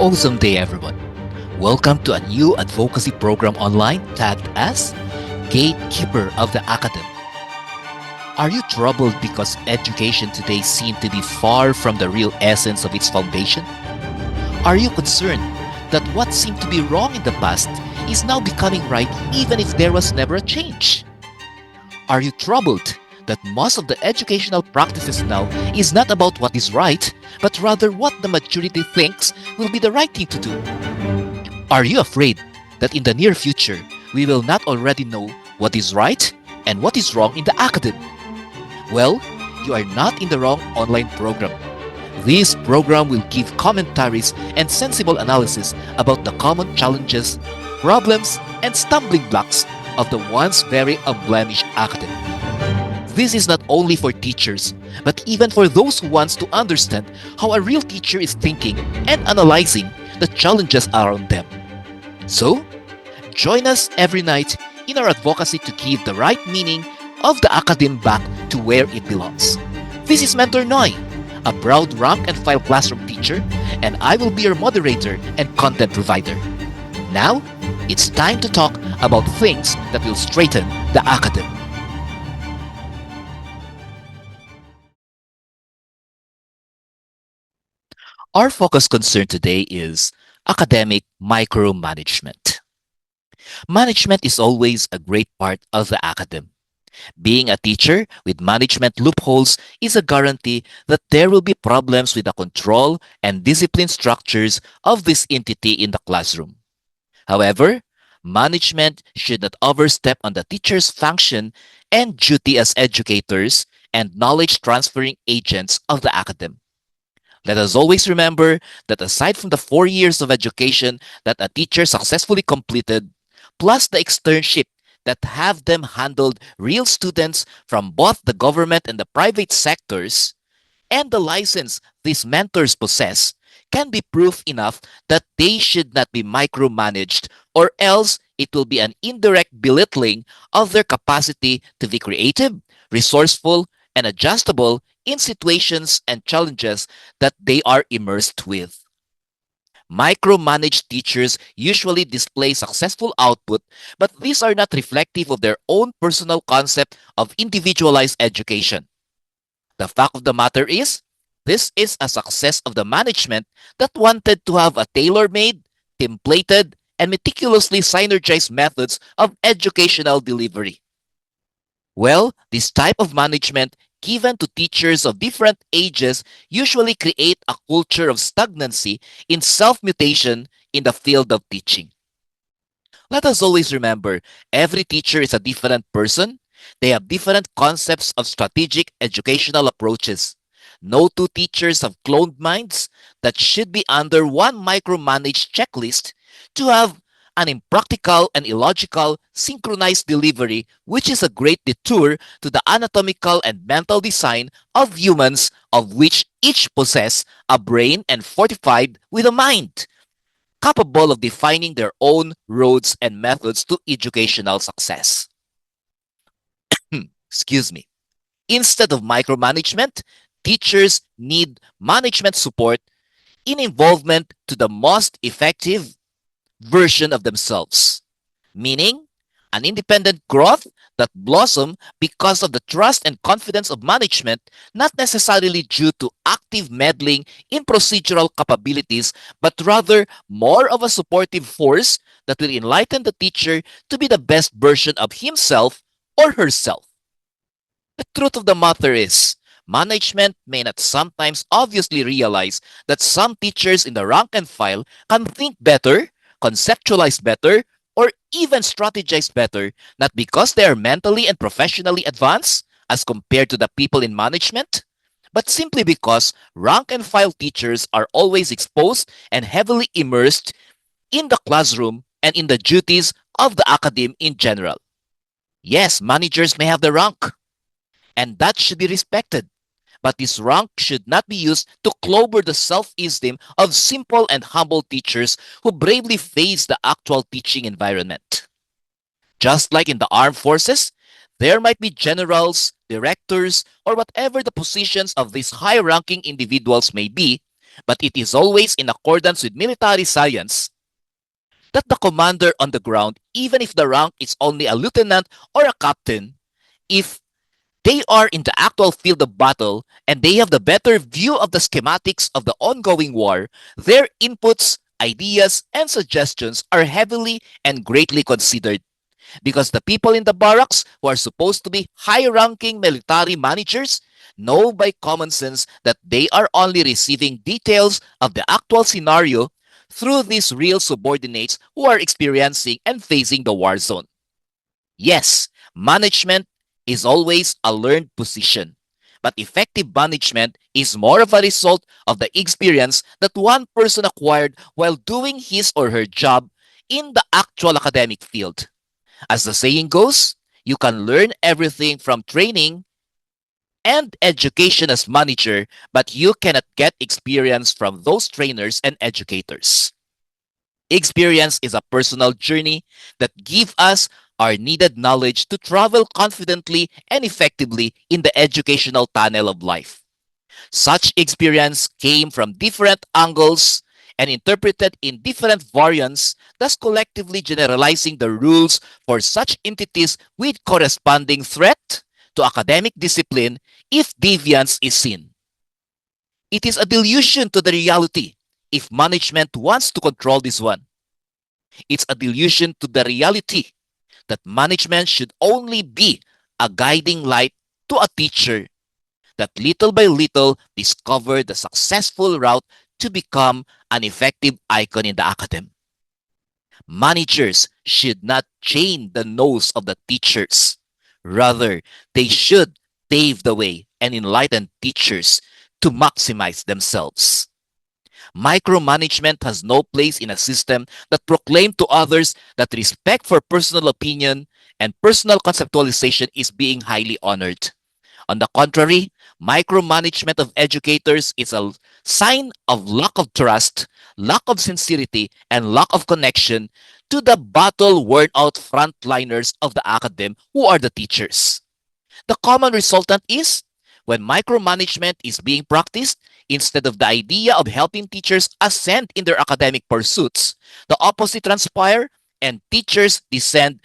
Awesome day, everyone. Welcome to a new advocacy program online tagged as Gatekeeper of the Academe. Are you troubled because education today seems to be far from the real essence of its foundation? Are you concerned that what seemed to be wrong in the past is now becoming right even if there was never a change? Are you troubled that most of the educational practices now is not about what is right, but rather what the majority thinks will be the right thing to do? Are you afraid that in the near future, we will not already know what is right and what is wrong in the academy? Well, you are not in the wrong online program. This program will give commentaries and sensible analysis about the common challenges, problems, and stumbling blocks of the once very unblemished academy. This is not only for teachers, but even for those who wants to understand how a real teacher is thinking and analyzing the challenges around them. So, join us every night in our advocacy to give the right meaning of the academe back to where it belongs. This is Mentor Nhoie, a proud rank and file classroom teacher, and I will be your moderator and content provider. Now, it's time to talk about things that will straighten the academe. Our focus concern today is academic micromanagement. Management is always a great part of the academe. Being a teacher with management loopholes is a guarantee that there will be problems with the control and discipline structures of this entity in the classroom. However, management should not overstep on the teacher's function and duty as educators and knowledge transferring agents of the academe. Let us always remember that aside from the 4 years of education that a teacher successfully completed, plus the externship that have them handled real students from both the government and the private sectors, and the license these mentors possess, can be proof enough that they should not be micromanaged, or else it will be an indirect belittling of their capacity to be creative, resourceful, and adjustable in situations and challenges that they are immersed with. Micromanaged teachers usually display successful output, but these are not reflective of their own personal concept of individualized education. The fact of the matter is, this is a success of the management that wanted to have a tailor-made, templated, and meticulously synergized methods of educational delivery. Well, this type of management given to teachers of different ages usually create a culture of stagnancy in self-mutation in the field of teaching. Let us always remember, every teacher is a different person. They have different concepts of strategic educational approaches. No two teachers have cloned minds that should be under one micromanaged checklist to have an impractical and illogical synchronized delivery, which is a great detour to the anatomical and mental design of humans, of which each possess a brain and fortified with a mind, capable of defining their own roads and methods to educational success. Excuse me. Instead of micromanagement, teachers need management support in involvement to the most effective version of themselves, meaning an independent growth that blossom because of the trust and confidence of management, not necessarily due to active meddling in procedural capabilities, but rather more of a supportive force that will enlighten the teacher to be the best version of himself or herself. The truth of the matter is, management may not sometimes obviously realize that some teachers in the rank and file can think better, conceptualize better, or even strategize better, not because they are mentally and professionally advanced as compared to the people in management, but simply because rank and file teachers are always exposed and heavily immersed in the classroom and in the duties of the academe in general. Yes, managers may have the rank, and that should be respected. But this rank should not be used to clobber the self-esteem of simple and humble teachers who bravely face the actual teaching environment. Just like in the armed forces, there might be generals, directors, or whatever the positions of these high-ranking individuals may be, but it is always in accordance with military science that the commander on the ground, even if the rank is only a lieutenant or a captain, if they are in the actual field of battle and they have the better view of the schematics of the ongoing war, their inputs, ideas, and suggestions are heavily and greatly considered because the people in the barracks who are supposed to be high-ranking military managers know by common sense that they are only receiving details of the actual scenario through these real subordinates who are experiencing and facing the war zone. Yes, management is always a learned position, but effective management is more of a result of the experience that one person acquired while doing his or her job in the actual academic field. As the saying goes, you can learn everything from training and education as manager, but you cannot get experience from those trainers and educators. Experience is a personal journey that gives us our needed knowledge to travel confidently and effectively in the educational tunnel of life. Such experience came from different angles and interpreted in different variants, thus collectively generalizing the rules for such entities with corresponding threat to academic discipline if deviance is seen. It is a delusion to the reality if management wants to control this one. It's a delusion to the reality that management should only be a guiding light to a teacher that little by little discover the successful route to become an effective icon in the academy. Managers should not chain the nose of the teachers. Rather, they should pave the way and enlighten teachers to maximize themselves. Micromanagement has no place in a system that proclaims to others that respect for personal opinion and personal conceptualization is being highly honored. On the contrary, micromanagement of educators is a sign of lack of trust, lack of sincerity, and lack of connection to the battle worn out frontliners of the academe who are the teachers. The common resultant is when micromanagement is being practiced, instead of the idea of helping teachers ascend in their academic pursuits, the opposite transpire and teachers descend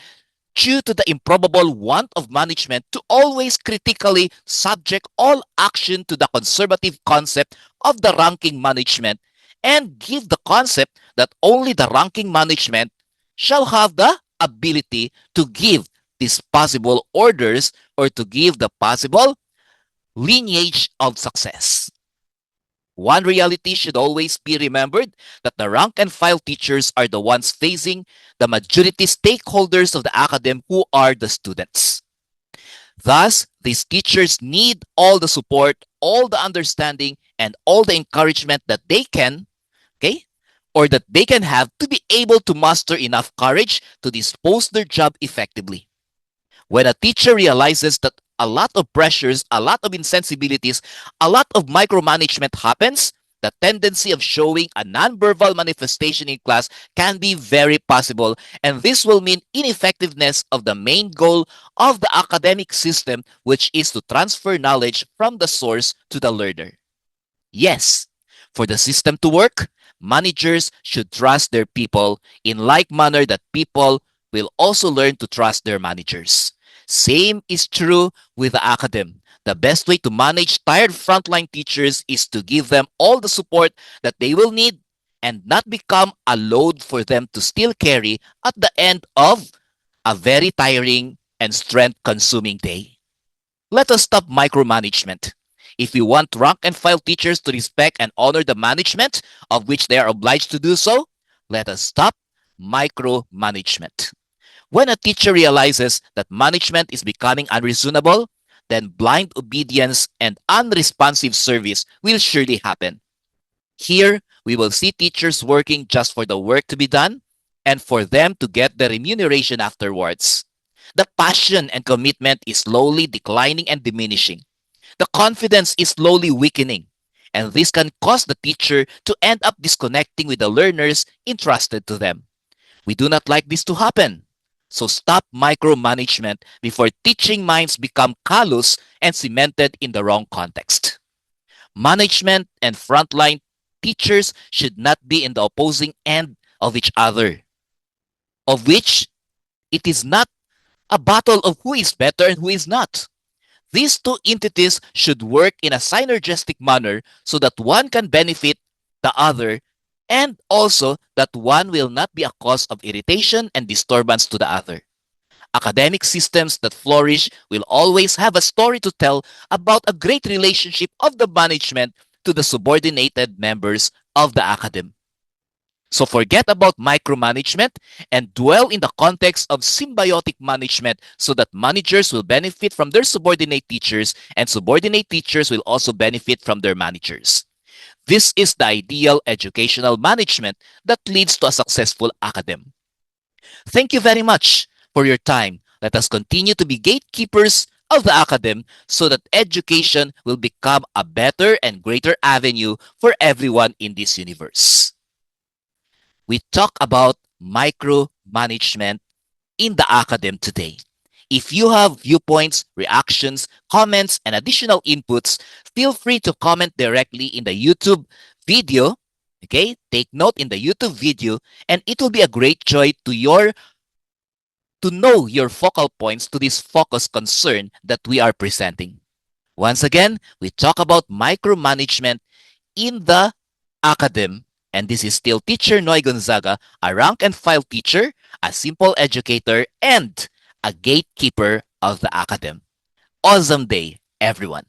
due to the improbable want of management to always critically subject all action to the conservative concept of the ranking management and give the concept that only the ranking management shall have the ability to give these possible orders or to give the possible lineage of success. One reality should always be remembered that the rank and file teachers are the ones facing the majority stakeholders of the academe who are the students. Thus, these teachers need all the support, all the understanding, and all the encouragement that they can, okay, or that they can have to be able to muster enough courage to dispose their job effectively. When a teacher realizes that a lot of pressures, a lot of insensibilities, a lot of micromanagement happens, the tendency of showing a nonverbal manifestation in class can be very possible, and this will mean ineffectiveness of the main goal of the academic system, which is to transfer knowledge from the source to the learner. Yes, for the system to work, managers should trust their people in like manner that people will also learn to trust their managers. Same is true with the academe. The best way to manage tired frontline teachers is to give them all the support that they will need and not become a load for them to still carry at the end of a very tiring and strength consuming day. Let us stop micromanagement. If we want rank and file teachers to respect and honor the management of which they are obliged to do so, let us stop micromanagement. When a teacher realizes that management is becoming unreasonable, then blind obedience and unresponsive service will surely happen. Here, we will see teachers working just for the work to be done and for them to get the remuneration afterwards. The passion and commitment is slowly declining and diminishing. The confidence is slowly weakening. And this can cause the teacher to end up disconnecting with the learners entrusted to them. We do not like this to happen. So stop micromanagement before teaching minds become callous and cemented in the wrong context. Management and frontline teachers should not be in the opposing end of each other, of which it is not a battle of who is better and who is not. These two entities should work in a synergistic manner so that one can benefit the other and also that one will not be a cause of irritation and disturbance to the other. Academic systems that flourish will always have a story to tell about a great relationship of the management to the subordinated members of the academy. So forget about micromanagement and dwell in the context of symbiotic management so that managers will benefit from their subordinate teachers and subordinate teachers will also benefit from their managers. This is the ideal educational management that leads to a successful academy. Thank you very much for your time. Let us continue to be gatekeepers of the academy so that education will become a better and greater avenue for everyone in this universe. We talk about micromanagement in the academy today. If you have viewpoints, reactions, comments, and additional inputs, feel free to comment directly in the YouTube video. Okay, take note in the YouTube video, and it will be a great joy to know your focal points to this focus concern that we are presenting. Once again, we talk about micromanagement in the academy, and this is still teacher Nhoie Gonzaga, a rank and file teacher, a simple educator, and a gatekeeper of the academy. Awesome day, everyone.